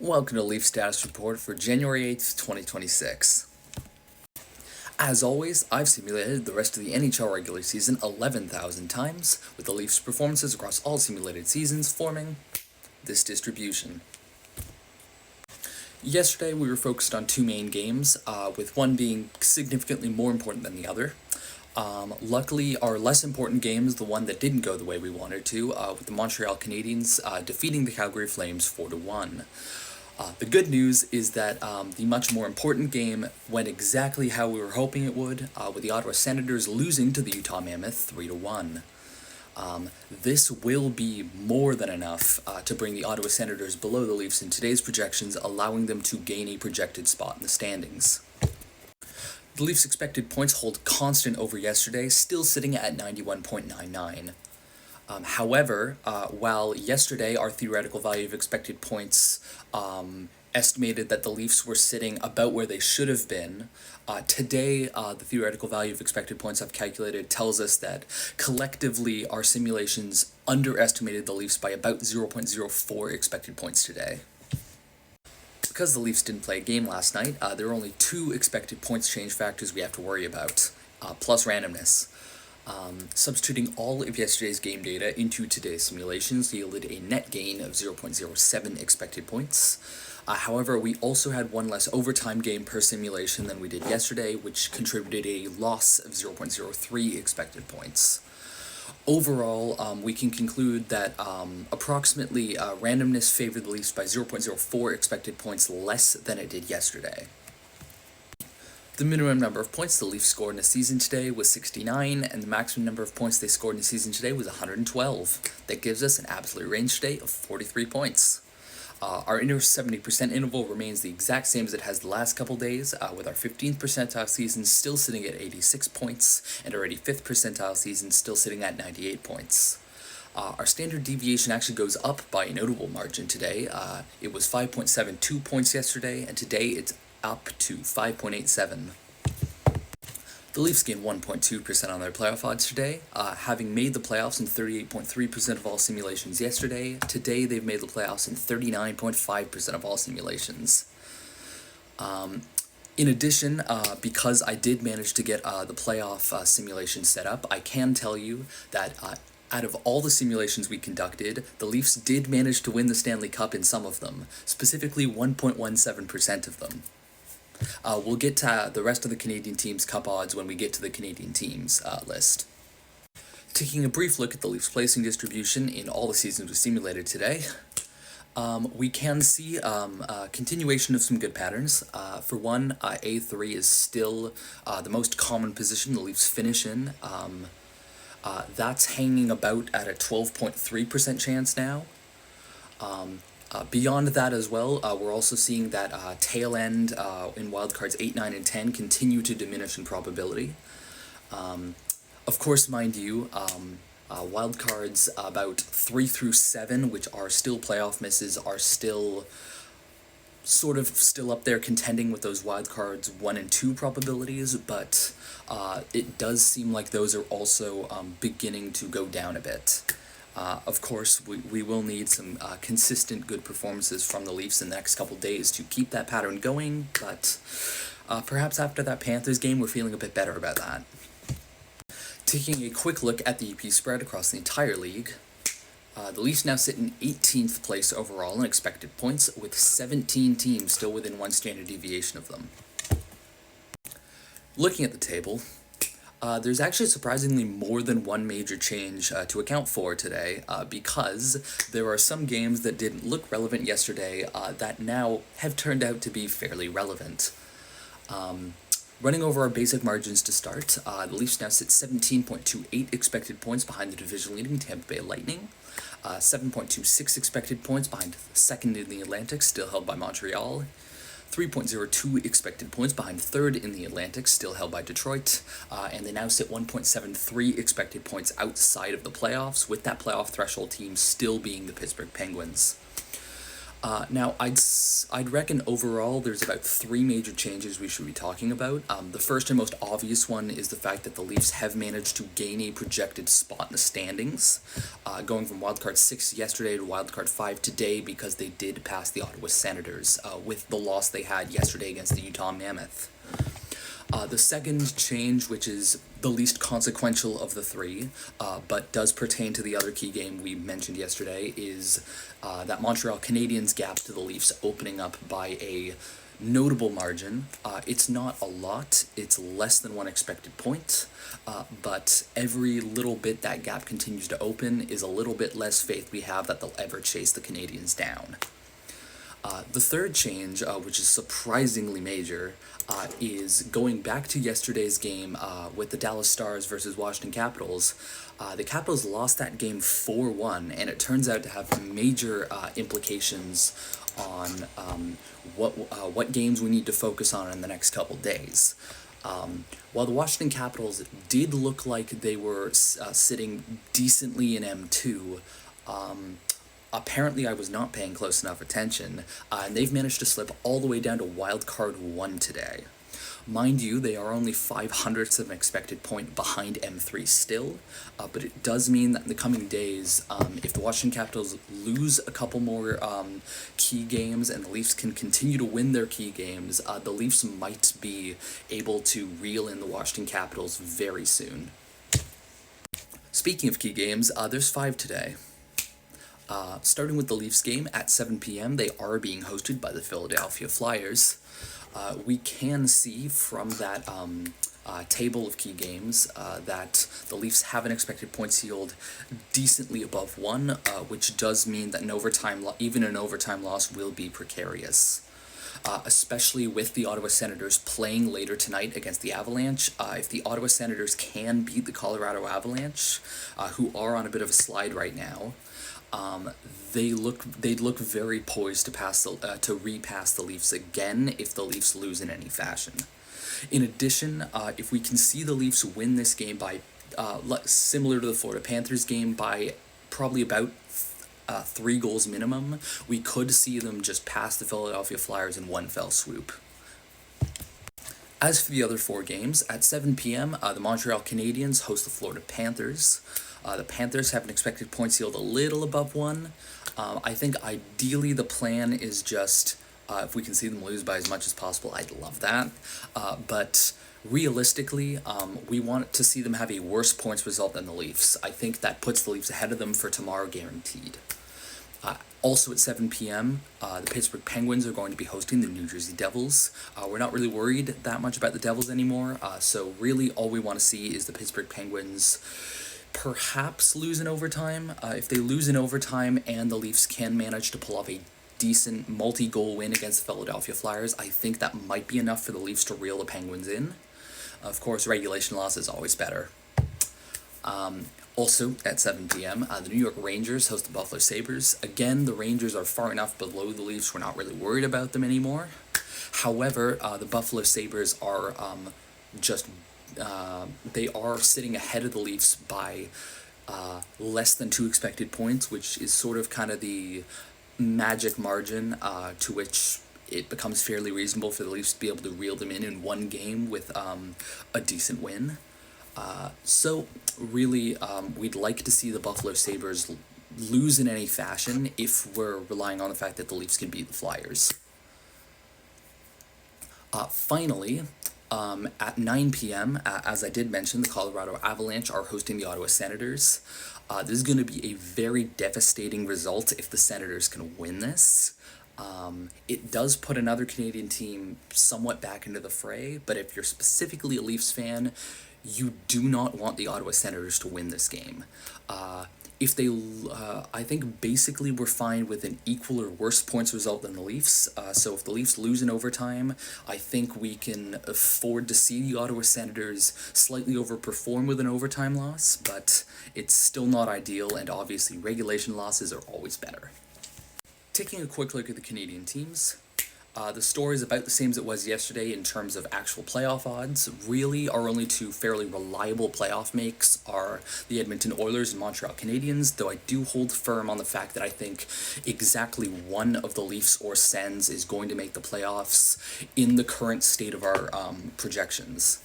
Welcome to Leaf Status Report for January 8th, 2026. As always, I've simulated the rest of the NHL regular season 11,000 times, with the Leafs' performances across all simulated seasons forming this distribution. Yesterday, we were focused on two main games, with one being significantly more important than the other. Luckily, our less important game is the one that didn't go the way we wanted to, with the Montreal Canadiens defeating the Calgary Flames 4-1. The good news is that the much more important game went exactly how we were hoping it would, with the Ottawa Senators losing to the Utah Mammoth 3-1. This will be more than enough to bring the Ottawa Senators below the Leafs in today's projections, allowing them to gain a projected spot in the standings. The Leafs' expected points hold constant over yesterday, still sitting at 91.99. However, while yesterday our theoretical value of expected points estimated that the Leafs were sitting about where they should have been, today the theoretical value of expected points I've calculated tells us that collectively our simulations underestimated the Leafs by about 0.04 expected points today. Because the Leafs didn't play a game last night, there are only two expected points change factors we have to worry about, plus randomness. Substituting all of yesterday's game data into today's simulations yielded a net gain of 0.07 expected points. However, we also had one less overtime game per simulation than we did yesterday, which contributed a loss of 0.03 expected points. Overall, we can conclude that approximately randomness favored the Leafs by 0.04 expected points less than it did yesterday. The minimum number of points the Leafs scored in a season today was 69, and the maximum number of points they scored in a season today was 112. That gives us an absolute range today of 43 points. Our inner 70% interval remains the exact same as it has the last couple days, with our 15th percentile season still sitting at 86 points, and our 85th percentile season still sitting at 98 points. Our standard deviation actually goes up by a notable margin today. It was 5.72 points yesterday, and today it's up to 5.87. The Leafs gained 1.2% on their playoff odds today, having made the playoffs in 38.3% of all simulations yesterday. Today they've made the playoffs in 39.5% of all simulations. In addition, because I did manage to get the playoff simulation set up, I can tell you that out of all the simulations we conducted, the Leafs did manage to win the Stanley Cup in some of them, specifically 1.17% of them. We'll get to the rest of the Canadian teams' Cup odds when we get to the Canadian teams list. Taking a brief look at the Leafs' placing distribution in all the seasons we simulated today, we can see a continuation of some good patterns. For one, A3 is still the most common position the Leafs finish in. That's hanging about at a 12.3% chance now. Beyond that as well, we're also seeing that tail end in wildcards 8, 9, and 10 continue to diminish in probability. Of course, mind you, wildcards about 3 through 7, which are still playoff misses, are still up there contending with those wildcards 1 and 2 probabilities, but it does seem like those are also beginning to go down a bit. Of course, we will need some consistent good performances from the Leafs in the next couple days to keep that pattern going, but perhaps after that Panthers game, we're feeling a bit better about that. Taking a quick look at the EP spread across the entire league, the Leafs now sit in 18th place overall in expected points, with 17 teams still within one standard deviation of them. Looking at the table, there's actually surprisingly more than one major change to account for today, because there are some games that didn't look relevant yesterday that now have turned out to be fairly relevant. Running over our basic margins to start, the Leafs now sit 17.28 expected points behind the division-leading Tampa Bay Lightning, 7.26 expected points behind second in the Atlantic, still held by Montreal, 3.02 expected points behind third in the Atlantic, still held by Detroit, and they now sit 1.73 expected points outside of the playoffs, with that playoff threshold team still being the Pittsburgh Penguins. Now, I'd reckon overall there's about three major changes we should be talking about. The first and most obvious one is the fact that the Leafs have managed to gain a projected spot in the standings, going from wildcard 6 yesterday to wildcard 5 today because they did pass the Ottawa Senators with the loss they had yesterday against the Utah Mammoth. The second change, which is the least consequential of the three, but does pertain to the other key game we mentioned yesterday, is that Montreal Canadiens gap to the Leafs opening up by a notable margin. It's not a lot, it's less than one expected point, but every little bit that gap continues to open is a little bit less faith we have that they'll ever chase the Canadiens down. The third change, which is surprisingly major, is going back to yesterday's game with the Dallas Stars versus Washington Capitals. The Capitals lost that game 4-1, and it turns out to have major implications on what games we need to focus on in the next couple days. While the Washington Capitals did look like they were sitting decently in M2, apparently I was not paying close enough attention, and they've managed to slip all the way down to wildcard 1 today. Mind you, they are only 0.05 of an expected point behind M3 still, but it does mean that in the coming days, if the Washington Capitals lose a couple more key games and the Leafs can continue to win their key games, the Leafs might be able to reel in the Washington Capitals very soon. Speaking of key games, there's 5 today. Starting with the Leafs game at 7 p.m., they are being hosted by the Philadelphia Flyers. We can see from that table of key games that the Leafs have an expected points yield decently above 1, which does mean that even an overtime loss will be precarious. Especially with the Ottawa Senators playing later tonight against the Avalanche. If the Ottawa Senators can beat the Colorado Avalanche, who are on a bit of a slide right now, they'd look very poised to repass the Leafs again if the Leafs lose in any fashion. In addition, if we can see the Leafs win this game by similar to the Florida Panthers game by probably about 3 goals minimum, we could see them just pass the Philadelphia Flyers in one fell swoop. As for the other 4 games, at 7 p.m., the Montreal Canadiens host the Florida Panthers. The Panthers have an expected points yield a little above 1. I think ideally the plan is just, if we can see them lose by as much as possible, I'd love that. But realistically, we want to see them have a worse points result than the Leafs. I think that puts the Leafs ahead of them for tomorrow guaranteed. Also at 7 p.m., the Pittsburgh Penguins are going to be hosting the New Jersey Devils. We're not really worried that much about the Devils anymore, so really all we want to see is the Pittsburgh Penguins perhaps lose in overtime. If they lose in overtime and the Leafs can manage to pull off a decent multi-goal win against the Philadelphia Flyers, I think that might be enough for the Leafs to reel the Penguins in. Of course, regulation loss is always better. Also, at 7 p.m., the New York Rangers host the Buffalo Sabres. Again, the Rangers are far enough below the Leafs, we're not really worried about them anymore. However, the Buffalo Sabres are they are sitting ahead of the Leafs by less than 2 expected points, which is sort of kind of the magic margin to which it becomes fairly reasonable for the Leafs to be able to reel them in one game with a decent win. So really, we'd like to see the Buffalo Sabres lose in any fashion if we're relying on the fact that the Leafs can beat the Flyers. Finally, at 9 p.m., as I did mention, the Colorado Avalanche are hosting the Ottawa Senators. This is going to be a very devastating result if the Senators can win this. It does put another Canadian team somewhat back into the fray, but if you're specifically a Leafs fan, you do not want the Ottawa Senators to win this game. I think basically we're fine with an equal or worse points result than the Leafs. So if the Leafs lose in overtime, I think we can afford to see the Ottawa Senators slightly overperform with an overtime loss, but it's still not ideal, and obviously regulation losses are always better. Taking a quick look at the Canadian teams, The story is about the same as it was yesterday in terms of actual playoff odds. Really, our only two fairly reliable playoff makes are the Edmonton Oilers and Montreal Canadiens, though I do hold firm on the fact that I think exactly one of the Leafs or Sens is going to make the playoffs in the current state of our projections.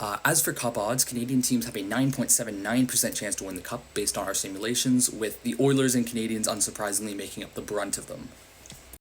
As for cup odds, Canadian teams have a 9.79% chance to win the cup based on our simulations, with the Oilers and Canadiens unsurprisingly making up the brunt of them.